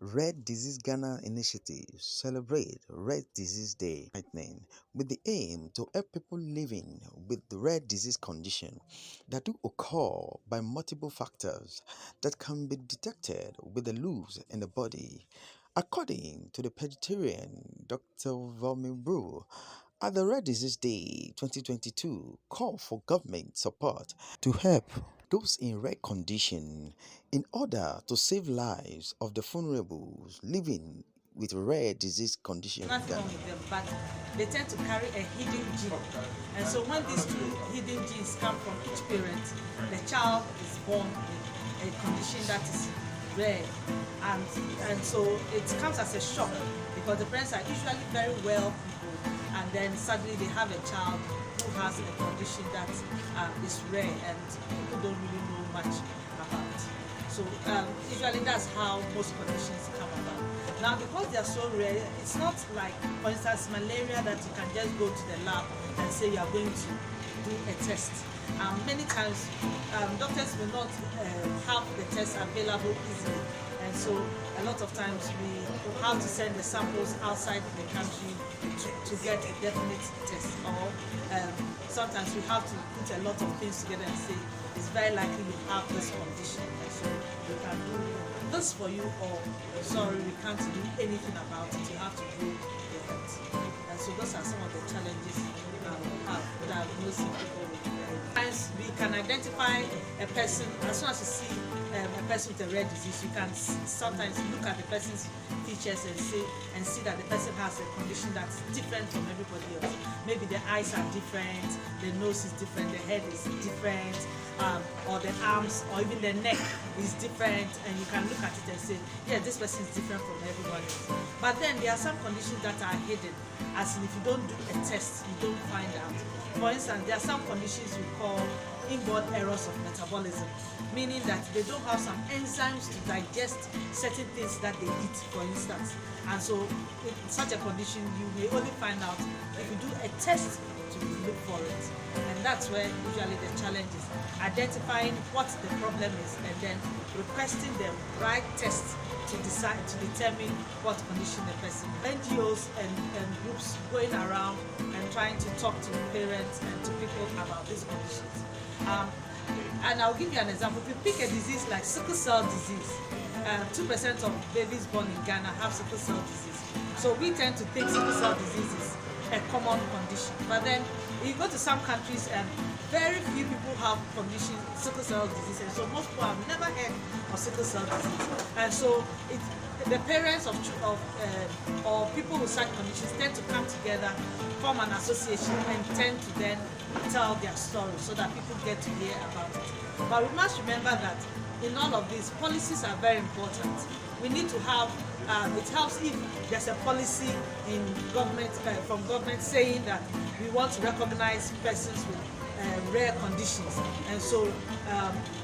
Rare Disease Ghana initiatives celebrate Rare Disease Day lightning with the aim to help people living with the rare disease condition that do occur by multiple factors that can be detected with the loops in the body. According to the pediatrician Dr. Volmi Brew, at the Rare Disease Day 2022, call for government support to help those in rare condition in order to save lives of the vulnerables living with rare disease condition. Nothing wrong with them, but they tend to carry a hidden gene. And so when these two hidden genes come from each parent, the child is born with a condition that is rare. And so it comes as a shock because the parents are usually very well people, and then suddenly they have a child who has a condition that is rare and people don't really know much about. So usually that's how most conditions come about. Now, because they are so rare, it's not like, for instance, malaria that you can just go to the lab and say you are going to do a test. Many times, doctors will not have the test available easily. And so a lot of times we have to send the samples outside the country to get a definite test. Or sometimes we have to put a lot of things together and say, it's very likely you have this condition. And so we can do this for you, or sorry, we can't do anything about it. You have to do it. And so those are some of the challenges we have diagnosing people with. Sometimes we can identify a person as soon as you see a person with a rare disease. You can sometimes look at the person's features and see that the person has a condition that's different from everybody else. Maybe the eyes are different, the nose is different, the head is different, or the arms or even the neck is different, and you can look at it and say, yeah, this person is different from everyone else. But then there are some conditions that are hidden, as in if you don't do a test, you don't find out. For instance, there are some conditions we call inborn errors of metabolism, meaning that they don't have some enzymes to digest certain things that they eat, for instance. And so in such a condition, you may only find out if you do a test to look for it. And that's where usually the challenge is, identifying what the problem is and then requesting the right test to determine what condition the person is. NGOs and groups going around and trying to talk to parents and to people about these conditions. And I'll give you an example. If you pick a disease like sickle cell disease, 2% of babies born in Ghana have sickle cell disease. So we tend to think sickle cell disease is a common condition. But then you go to some countries and very few people have sickle cell disease, and so most people have never heard of sickle cell disease. And so the parents or people with such conditions tend to come together, form an association, and tend to then tell their story so that people get to hear about it. But we must remember that in all of these, policies are very important. We need to have, it helps if there's a policy in government, from government saying that we want to recognize persons with rare conditions, and so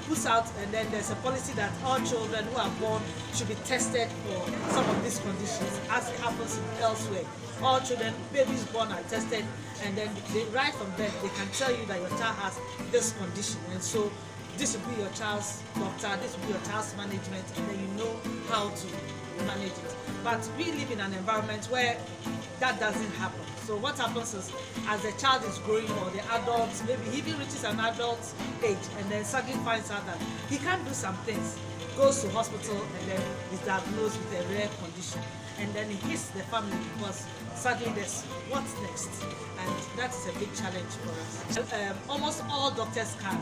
puts out, and then there's a policy that all children who are born should be tested for some of these conditions, as it happens elsewhere. All children, babies born are tested, and then right from birth they can tell you that your child has this condition, and so this will be your child's doctor, this will be your child's management, and then you know how to manage it. But we live in an environment where that doesn't happen. So what happens is, as the child is growing, or the adult, maybe he even reaches an adult age and then suddenly finds out that he can't do some things, goes to hospital and then is diagnosed with a rare condition. And then it hits the family because suddenly there's what's next. And that is a big challenge for us. Almost all doctors can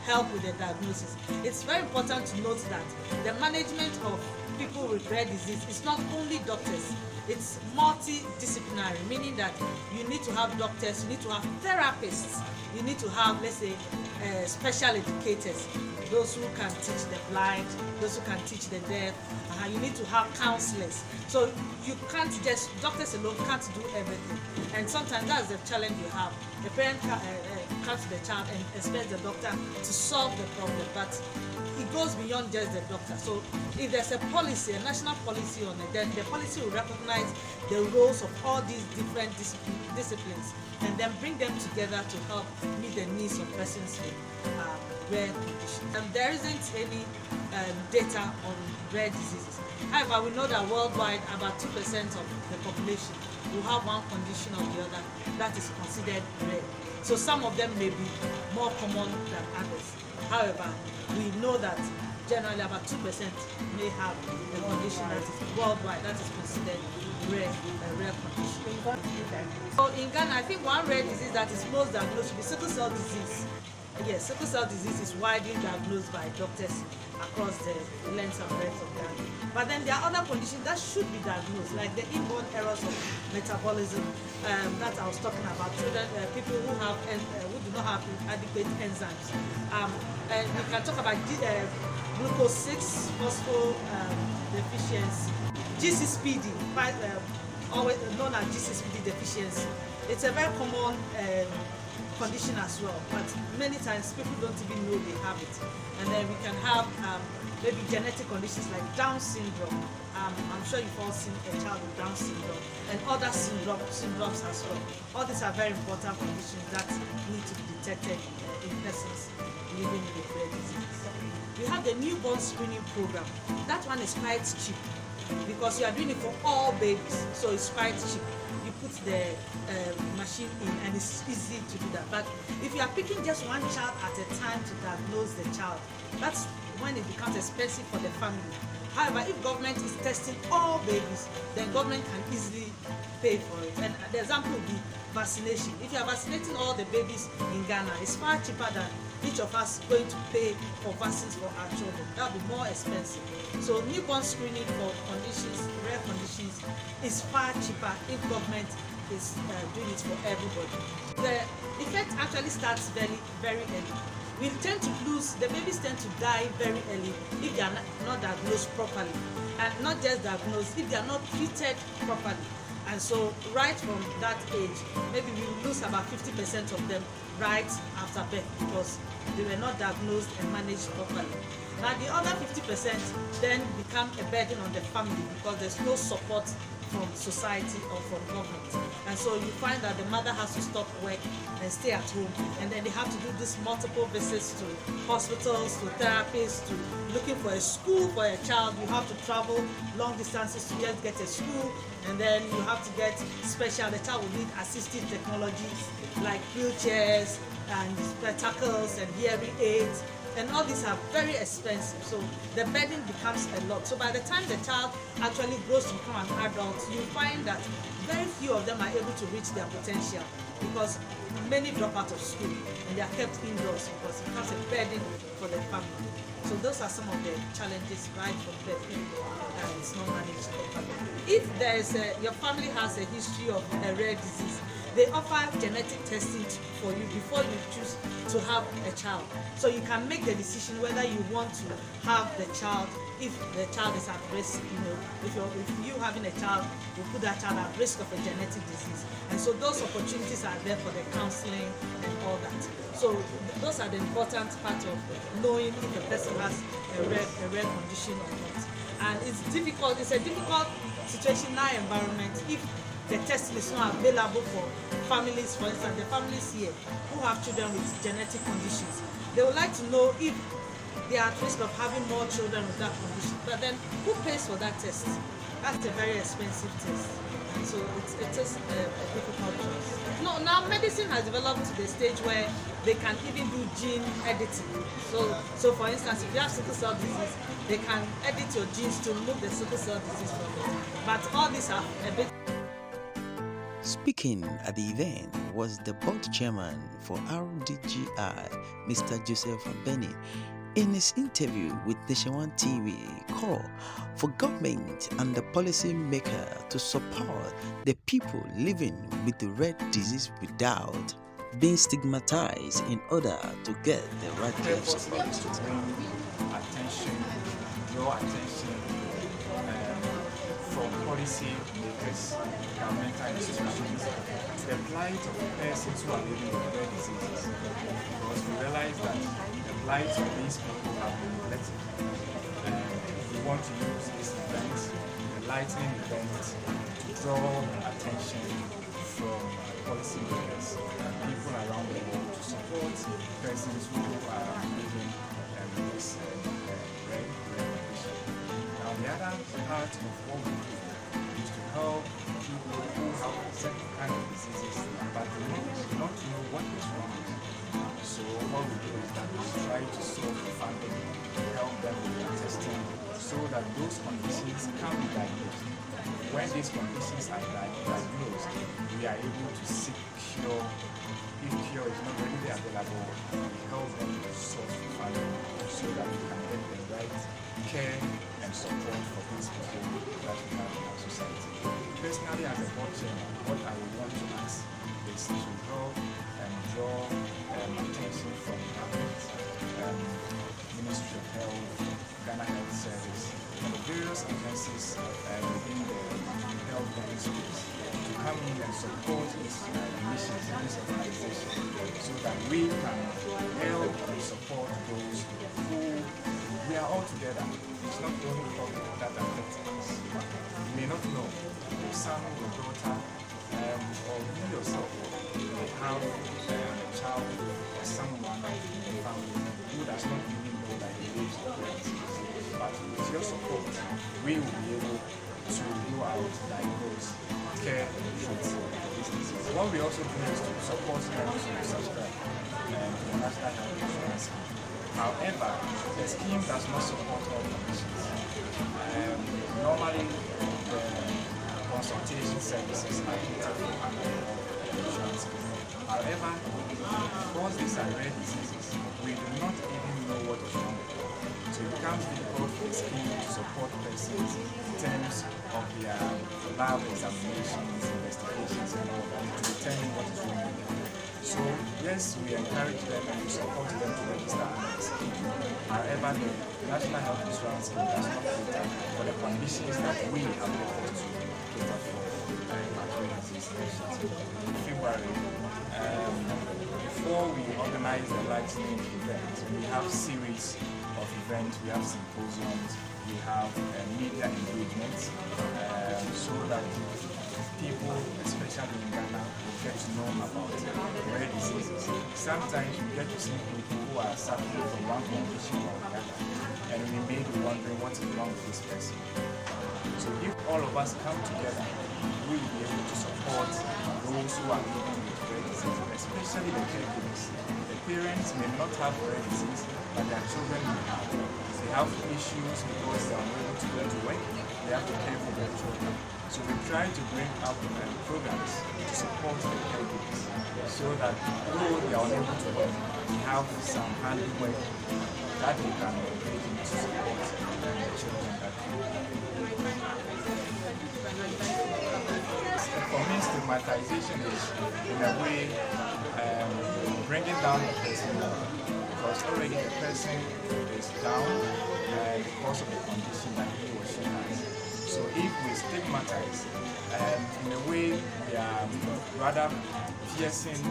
help with the diagnosis. It's very important to note that the management of people with rare disease is not only doctors, it's multidisciplinary, meaning that you need to have doctors, you need to have therapists, you need to have, let's say, special educators, those who can teach the blind, those who can teach the deaf, you need to have counselors. So you can't just, doctors alone can't do everything. And sometimes that's the challenge you have. The parent comes to the child and expects the doctor to solve the problem, but it goes beyond just the doctor. So if there's a policy, a national policy on it, then the policy will recognize the roles of all these different disciplines and then bring them together to help meet the needs of persons with rare conditions. And there isn't any data on rare diseases. However, we know that worldwide about 2% of the population will have one condition or the other that is considered rare. So some of them may be more common than others. However, we know that generally about 2% may have a condition that is worldwide that is considered rare, a rare condition. So in Ghana, I think one rare disease that is most diagnosed should be sickle cell disease. Yes, sickle cell disease is widely diagnosed by doctors across the length and breadth of Ghana. But then there are other conditions that should be diagnosed, like the inborn errors of metabolism that I was talking about. Children, people who have who do not have adequate enzymes. And we can talk about glucose 6 phosphate deficiency, GCSPD, always known as GCSPD deficiency. It's a very common condition as well, but many times people don't even know they have it. And then we can have maybe genetic conditions like Down syndrome. I'm sure you've all seen a child with Down syndrome and other syndromes as well. All these are very important conditions that need to be detected in persons living with rare disease. We have the newborn screening program. That one is quite cheap because you are doing it for all babies, so it's quite cheap. You put the machine in and it's easy to do that. But if you are picking just one child at a time to diagnose the child, that's when it becomes expensive for the family. However, if government is testing all babies, then government can easily pay for it. And the example would be vaccination. If you are vaccinating all the babies in Ghana, it's far cheaper than each of us going to pay for vaccines for our children. That will be more expensive. So newborn screening for conditions, rare conditions, is far cheaper if government is doing it for everybody. The effect actually starts very, very early. We tend to lose, the babies tend to die very early if they are not diagnosed properly. And not just diagnosed, if they are not treated properly. And so right from that age, maybe we will lose about 50% of them right after birth because they were not diagnosed and managed properly. Now the other 50% then become a burden on the family because there's no support from society or from government. And so you find that the mother has to stop work and stay at home, and then they have to do this multiple visits to hospitals, to therapists, to looking for a school for a child. You have to travel long distances to just get a school, and then you have to get special, the child will need assistive technologies like wheelchairs and spectacles and hearing aids. And all these are very expensive, so the burden becomes a lot. So by the time the child actually grows to become an adult, you find that very few of them are able to reach their potential because many drop out of school and they are kept indoors because it becomes a burden for the family. So those are some of the challenges right from birth and it's not managed properly. If there is your family has a history of a rare disease, they offer genetic testing for you before you choose to have a child. So you can make the decision whether you want to have the child if the child is at risk. If you having a child will put that child at risk of a genetic disease. And so those opportunities are there for the counseling and all that. So those are the important part of knowing if a person has a rare condition or not. And it's difficult, it's a difficult situation in our environment if the testing is not available for families, for instance, the families here who have children with genetic conditions. They would like to know if they are at risk of having more children with that condition. But then who pays for that test? That's a very expensive test. And so it is a difficult choice. No, now medicine has developed to the stage where they can even do gene editing. So for instance, if you have sickle cell disease, they can edit your genes to remove the sickle cell disease from it. But all these are a bit. Speaking at the event was the board chairman for RDGI, Mr. Joseph Abenney. In his interview with Nation One TV, called for government and the policy maker to support the people living with the rare disease without being stigmatized in order to get the right care. Draw attention from policy makers, governmental institutions, to the plight of persons who are living with rare diseases. Because we realize that the plight of these people have been neglected. We want to use this event, the lightning event, to draw attention from policy makers and people around the world to support persons who are living with this rare part of what we do is to help people who have certain kind of diseases but do not know what is wrong with them. So what we do is that we try to solve the family, help them with their testing so that those conditions can be diagnosed. When these conditions are diagnosed, we are able to seek cure. If cure is not readily available, we help them to source for family so that we can get the right care and support for these people that we have in our society. Personally, as a board chairman, what I would want to ask is to help and draw attention from government, Ministry of Health, Ghana Health Service, and the various agencies within the health ministries to come in and support these missions and this organization so that we can help and support those who we are all together. It's not only COVID that affects us. You may not know your son, your daughter, or you yourself may have a child or someone in the family who does not even know that he lives with disease. But with your support, we will be able to go out, diagnose, care, and treat these diseases. What we also do is to support them to subscribe to the National Health Insurance Scheme. However, the scheme does not support all conditions. Normally, the consultation services are catered under the insurance scheme. However, because these are rare diseases, we do not even know what is wrong with them. So it becomes difficult for the scheme to support persons in terms of their lab examinations, investigations, and all that to determine what is wrong with them. So yes, we encourage them and we support them to register under the scheme. However, the National Health Insurance Scheme does not cater for the conditions that we have left to cater for in February. Before we organize the lightning event, we have series of events, we have symposiums, we have media engagements, so that people, especially in Ghana, will get to know about rare diseases. Sometimes you get to see people who are suffering from one condition or another, and we may be wondering what is wrong with this person. So if all of us come together, we will be able to support those who are living with rare diseases, especially the caregivers. The parents may not have rare disease, but their children may have. They have issues because they are unable to go to work. They have to care for their children. So we try to bring up programs to support the caregivers so that though they are unable to work, we have some handiwork that we can engage in to support the children that we have. For me, stigmatization is in a way bringing down the person because already the person is down because of the condition that he or she has. So if we stigmatize, in a way we are rather piercing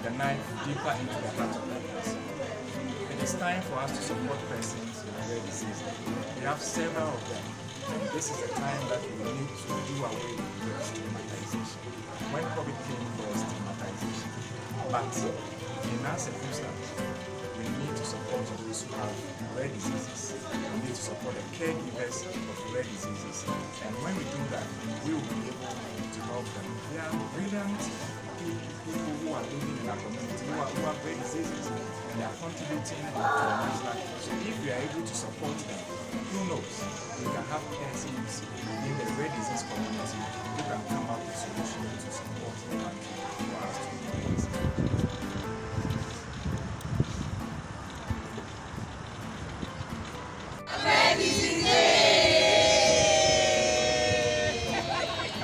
the knife deeper into the heart of that person. It is time for us to support persons with rare disease. We have several of them. And this is the time that we need to do away with stigmatization. When COVID came, there was stigmatization. But in our circumstance, we need to support those who have rare diseases. We need to support the caregivers of rare diseases. And when we do that, we will be able to help them. They are brilliant people who are living in our community, who have rare diseases, and they are contributing to our national health. So if we are able to support them, who knows, we can have persons in the rare disease community who can come up with solutions to support the country for us to do this.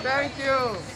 Thank you.